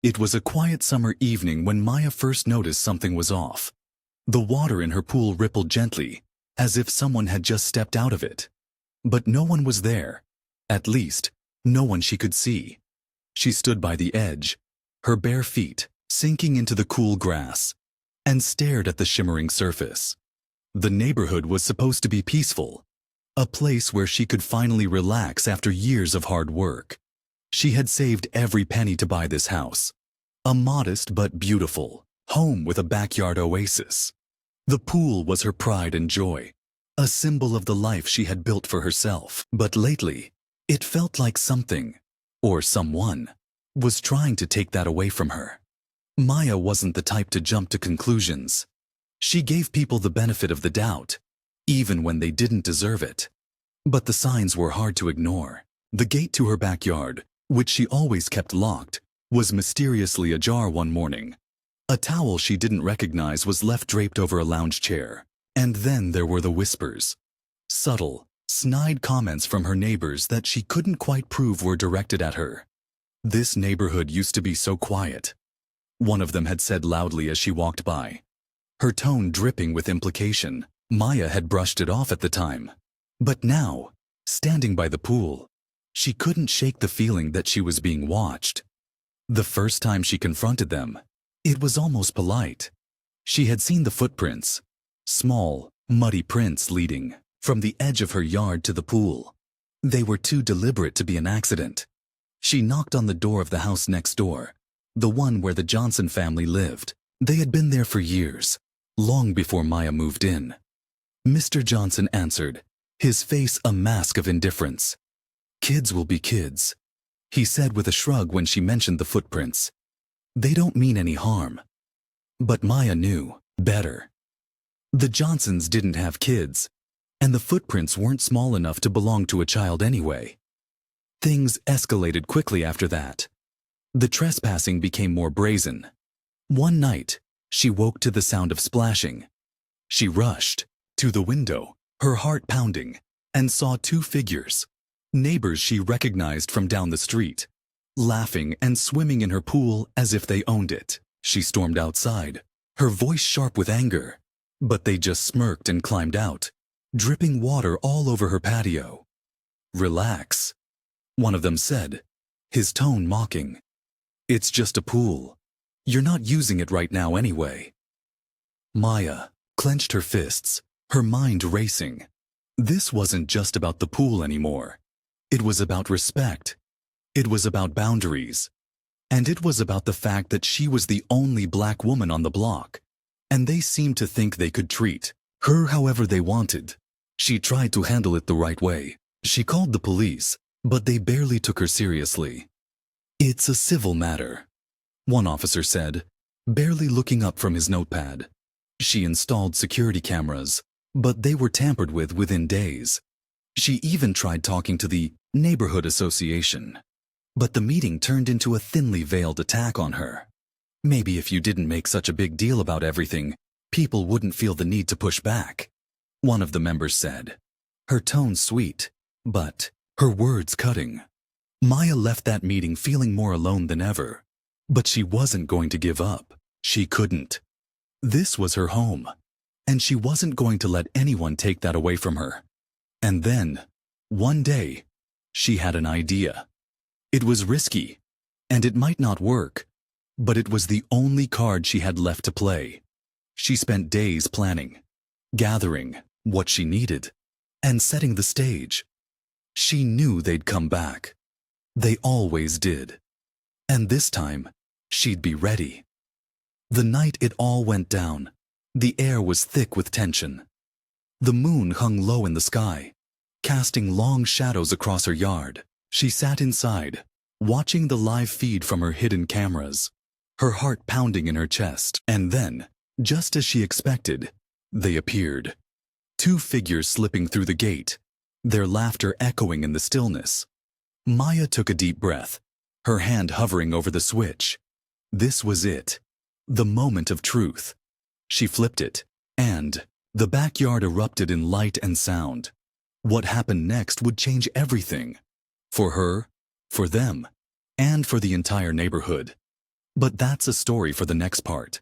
It was a quiet summer evening when Maya first noticed something was off. The water in her pool rippled gently, as if someone had just stepped out of it. But no one was there. At least, no one she could see. She stood by the edge, her bare feet sinking into the cool grass, and stared at the shimmering surface. The neighborhood was supposed to be peaceful, a place where she could finally relax after years of hard work. She had saved every penny to buy this house, a modest but beautiful home with a backyard oasis. The pool was her pride and joy, a symbol of the life she had built for herself. But lately, it felt like something, or someone, was trying to take that away from her. Maya wasn't the type to jump to conclusions. She gave people the benefit of the doubt, even when they didn't deserve it. But the signs were hard to ignore. The gate to her backyard, which she always kept locked, was mysteriously ajar one morning. A towel she didn't recognize was left draped over a lounge chair. And then there were the whispers. Subtle, snide comments from her neighbors that she couldn't quite prove were directed at her. This neighborhood used to be so quiet, one of them had said loudly as she walked by. Her tone dripping with implication. Maya had brushed it off at the time. But now, standing by the pool, she couldn't shake the feeling that she was being watched. The first time she confronted them, it was almost polite. She had seen the footprints, small, muddy prints leading from the edge of her yard to the pool. They were too deliberate to be an accident. She knocked on the door of the house next door, the one where the Johnson family lived. They had been there for years, long before Maya moved in. Mr. Johnson answered, his face a mask of indifference. "Kids will be kids," he said with a shrug when she mentioned the footprints. "They don't mean any harm." But Maya knew better. The Johnsons didn't have kids, and the footprints weren't small enough to belong to a child anyway. Things escalated quickly after that. The trespassing became more brazen. One night, she woke to the sound of splashing. She rushed to the window, her heart pounding, and saw two figures, neighbors she recognized from down the street, laughing and swimming in her pool as if they owned it. She stormed outside, her voice sharp with anger, but they just smirked and climbed out, dripping water all over her patio. "Relax," one of them said, his tone mocking. "It's just a pool. You're not using it right now anyway." Maya clenched her fists, her mind racing. This wasn't just about the pool anymore. It was about respect. It was about boundaries. And it was about the fact that she was the only black woman on the block, and they seemed to think they could treat her however they wanted. She tried to handle it the right way. She called the police, but they barely took her seriously. "It's a civil matter," one officer said, barely looking up from his notepad. She installed security cameras, but they were tampered with within days. She even tried talking to the neighborhood association. But the meeting turned into a thinly veiled attack on her. Maybe if you didn't make such a big deal about everything, people wouldn't feel the need to push back, one of the members said, her tone sweet, but her words cutting. Maya left that meeting feeling more alone than ever. But she wasn't going to give up. She couldn't. This was her home, and she wasn't going to let anyone take that away from her. And then, one day, she had an idea. It was risky, and it might not work, but it was the only card she had left to play. She spent days planning, gathering what she needed, and setting the stage. She knew they'd come back. They always did. And this time, she'd be ready. The night it all went down, the air was thick with tension. The moon hung low in the sky, casting long shadows across her yard. She sat inside, watching the live feed from her hidden cameras, her heart pounding in her chest. And then, just as she expected, they appeared. Two figures slipping through the gate, their laughter echoing in the stillness. Maya took a deep breath, her hand hovering over the switch. This was it, the moment of truth. She flipped it, and the backyard erupted in light and sound. What happened next would change everything. For her, for them, and for the entire neighborhood. But that's a story for the next part.